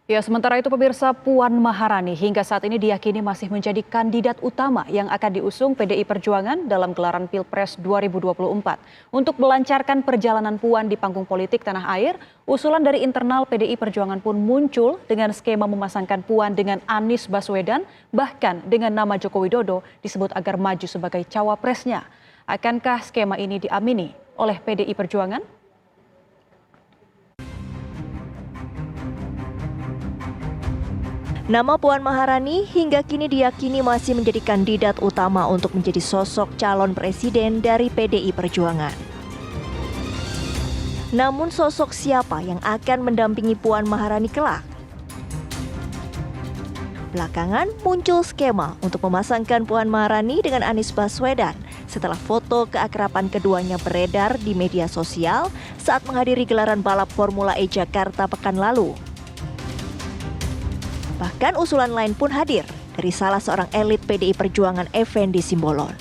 Ya, sementara itu pemirsa, Puan Maharani hingga saat ini diyakini masih menjadi kandidat utama yang akan diusung PDI Perjuangan dalam gelaran Pilpres 2024. Untuk melancarkan perjalanan Puan di panggung politik tanah air, usulan dari internal PDI Perjuangan pun muncul dengan skema memasangkan Puan dengan Anies Baswedan, bahkan dengan nama Joko Widodo disebut agar maju sebagai cawapresnya. Akankah skema ini diamini oleh PDI Perjuangan? Nama Puan Maharani hingga kini diyakini masih menjadi kandidat utama untuk menjadi sosok calon presiden dari PDI Perjuangan. Namun sosok siapa yang akan mendampingi Puan Maharani kelak? Belakangan muncul skema untuk memasangkan Puan Maharani dengan Anies Baswedan setelah foto keakraban keduanya beredar di media sosial saat menghadiri gelaran balap Formula E Jakarta pekan lalu. Bahkan usulan lain pun hadir dari salah seorang elit PDI Perjuangan Effendi Simbolon,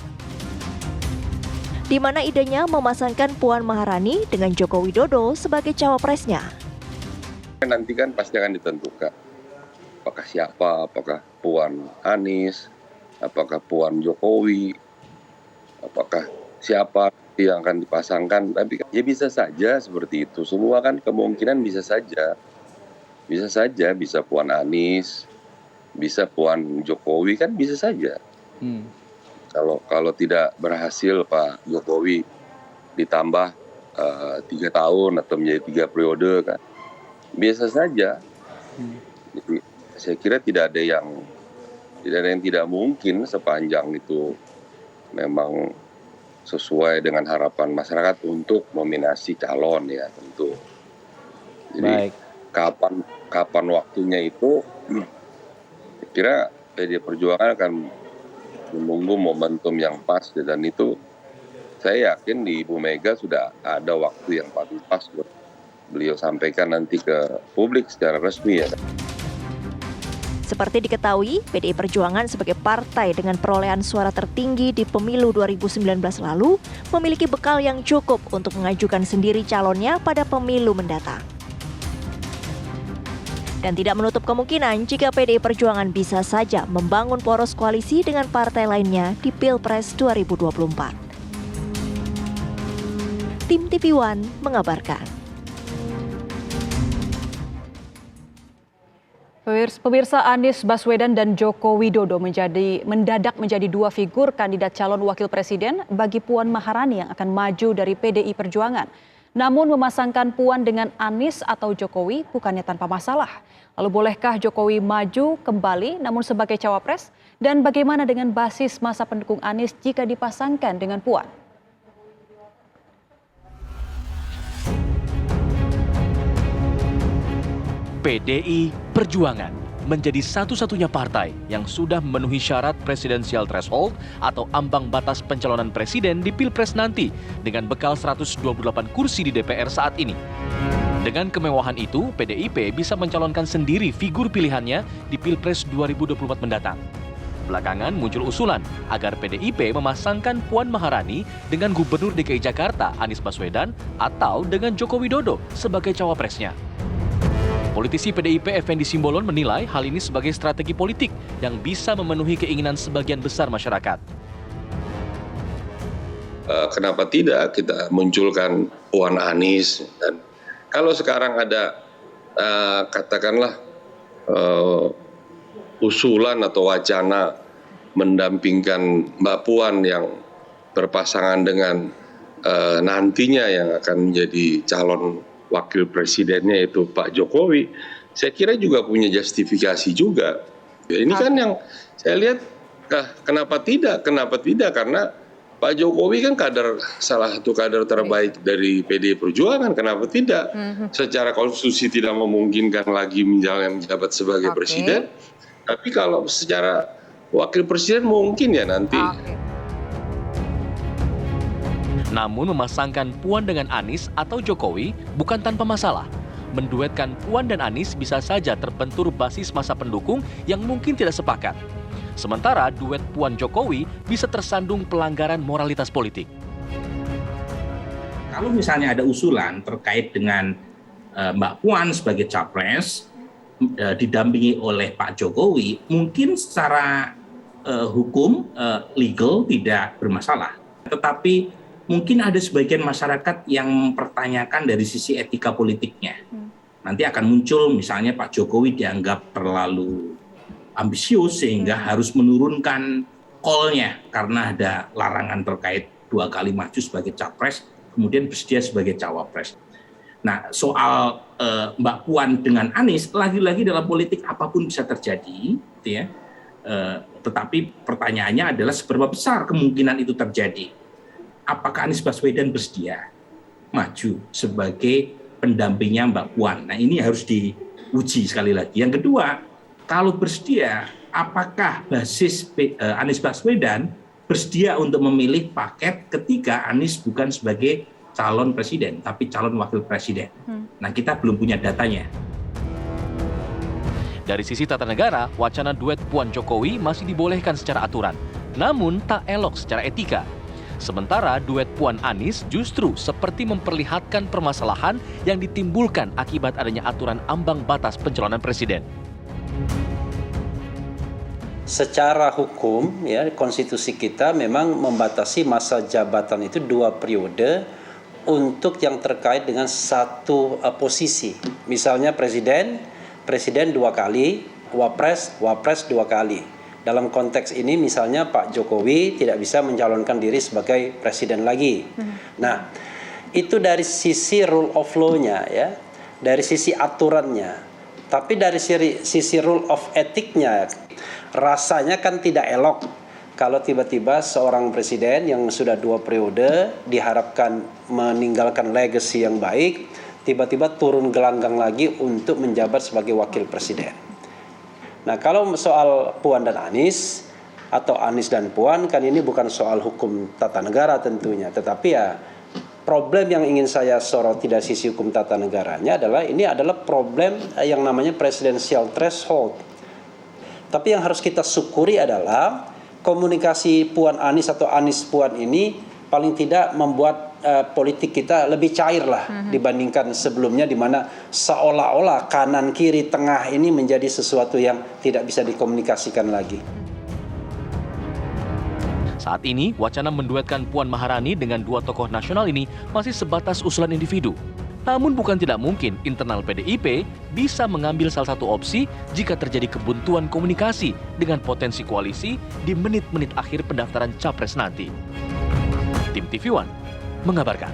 di mana idenya memasangkan Puan Maharani dengan Joko Widodo sebagai cawapresnya. Nanti kan pasti akan ditentukan apakah siapa, apakah Puan Anies, apakah Puan Jokowi, apakah siapa yang akan dipasangkan. Tapi ya bisa saja seperti itu, semua kan kemungkinan bisa saja. Bisa Puan Anies, bisa Puan Jokowi, kan bisa saja. Kalau tidak berhasil Pak Jokowi ditambah 3 tahun atau menjadi 3 periode kan, biasa saja. Jadi, saya kira tidak ada yang tidak mungkin sepanjang itu memang sesuai dengan harapan masyarakat untuk nominasi calon ya tentu. Jadi Baik. kapan waktunya itu, saya kira PDI Perjuangan akan menunggu momentum yang pas, dan itu saya yakin di Ibu Mega sudah ada waktu yang paling pas buat beliau sampaikan nanti ke publik secara resmi ya. Seperti diketahui, PDI Perjuangan sebagai partai dengan perolehan suara tertinggi di pemilu 2019 lalu memiliki bekal yang cukup untuk mengajukan sendiri calonnya pada pemilu mendatang. Dan tidak menutup kemungkinan jika PDI Perjuangan bisa saja membangun poros koalisi dengan partai lainnya di Pilpres 2024. Tim TV One mengabarkan. Pemirsa, Anies Baswedan dan Joko Widodo mendadak menjadi dua figur kandidat calon wakil presiden bagi Puan Maharani yang akan maju dari PDI Perjuangan. Namun memasangkan Puan dengan Anies atau Jokowi bukannya tanpa masalah. Lalu bolehkah Jokowi maju kembali namun sebagai cawapres? Dan bagaimana dengan basis masa pendukung Anies jika dipasangkan dengan Puan? PDI Perjuangan menjadi satu-satunya partai yang sudah memenuhi syarat presidensial threshold atau ambang batas pencalonan presiden di Pilpres nanti dengan bekal 128 kursi di DPR saat ini. Dengan kemewahan itu, PDIP bisa mencalonkan sendiri figur pilihannya di Pilpres 2024 mendatang. Belakangan muncul usulan agar PDIP memasangkan Puan Maharani dengan Gubernur DKI Jakarta Anies Baswedan atau dengan Joko Widodo sebagai cawapresnya. Politisi PDIP Effendi Simbolon menilai hal ini sebagai strategi politik yang bisa memenuhi keinginan sebagian besar masyarakat. Kenapa tidak kita munculkan Puan Anies? Dan kalau sekarang ada katakanlah usulan atau wacana mendampingkan Mbak Puan yang berpasangan dengan nantinya yang akan menjadi calon wakil presidennya itu Pak Jokowi, saya kira juga punya justifikasi juga. Ya, ini kan yang saya lihat, kenapa tidak? Karena Pak Jokowi kan salah satu kader terbaik dari PDI Perjuangan, kenapa tidak? Secara konstitusi tidak memungkinkan lagi menjabat sebagai presiden, tapi kalau secara wakil presiden mungkin ya nanti. Namun memasangkan Puan dengan Anies atau Jokowi bukan tanpa masalah. Menduetkan Puan dan Anies bisa saja terbentur basis massa pendukung yang mungkin tidak sepakat. Sementara duet Puan Jokowi bisa tersandung pelanggaran moralitas politik. Kalau misalnya ada usulan terkait dengan Mbak Puan sebagai capres, didampingi oleh Pak Jokowi, mungkin secara hukum legal tidak bermasalah. Tetapi mungkin ada sebagian masyarakat yang mempertanyakan dari sisi etika politiknya. Nanti akan muncul misalnya Pak Jokowi dianggap terlalu ambisius sehingga harus menurunkan call-nya karena ada larangan terkait 2 kali maju sebagai capres, kemudian bersedia sebagai cawapres. Nah, soal Mbak Puan dengan Anies, lagi-lagi dalam politik apapun bisa terjadi, gitu ya. Tetapi pertanyaannya adalah seberapa besar kemungkinan itu terjadi. Apakah Anies Baswedan bersedia maju sebagai pendampingnya Mbak Puan? Nah, ini harus diuji sekali lagi. Yang kedua, kalau bersedia, apakah basis Anies Baswedan bersedia untuk memilih paket ketika Anies bukan sebagai calon presiden, tapi calon wakil presiden? Nah, kita belum punya datanya. Dari sisi tata negara, wacana duet Puan Jokowi masih dibolehkan secara aturan, namun tak elok secara etika. Sementara duet Puan Anies justru seperti memperlihatkan permasalahan yang ditimbulkan akibat adanya aturan ambang batas pencalonan presiden. Secara hukum, ya, konstitusi kita memang membatasi masa jabatan itu 2 periode untuk yang terkait dengan satu posisi. Misalnya presiden 2 kali, wapres 2 kali. Dalam konteks ini misalnya Pak Jokowi tidak bisa mencalonkan diri sebagai presiden lagi. Nah, itu dari sisi rule of law-nya, ya, dari sisi aturannya. Tapi dari sisi rule of etiknya, rasanya kan tidak elok kalau tiba-tiba seorang presiden yang sudah 2 periode diharapkan meninggalkan legacy yang baik, tiba-tiba turun gelanggang lagi untuk menjabat sebagai wakil presiden. Nah, kalau soal Puan dan Anies, atau Anies dan Puan, kan ini bukan soal hukum tata negara tentunya, tetapi ya problem yang ingin saya soroti dari sisi hukum tata negaranya adalah ini adalah problem yang namanya presidential threshold. Tapi yang harus kita syukuri adalah komunikasi Puan Anies atau Anies Puan ini paling tidak membuat politik kita lebih cair lah dibandingkan sebelumnya, di mana seolah-olah kanan kiri tengah ini menjadi sesuatu yang tidak bisa dikomunikasikan lagi. Saat ini, wacana menduetkan Puan Maharani dengan 2 tokoh nasional ini masih sebatas usulan individu. Namun bukan tidak mungkin internal PDIP bisa mengambil salah satu opsi jika terjadi kebuntuan komunikasi dengan potensi koalisi di menit-menit akhir pendaftaran capres nanti. Tim TV One mengabarkan.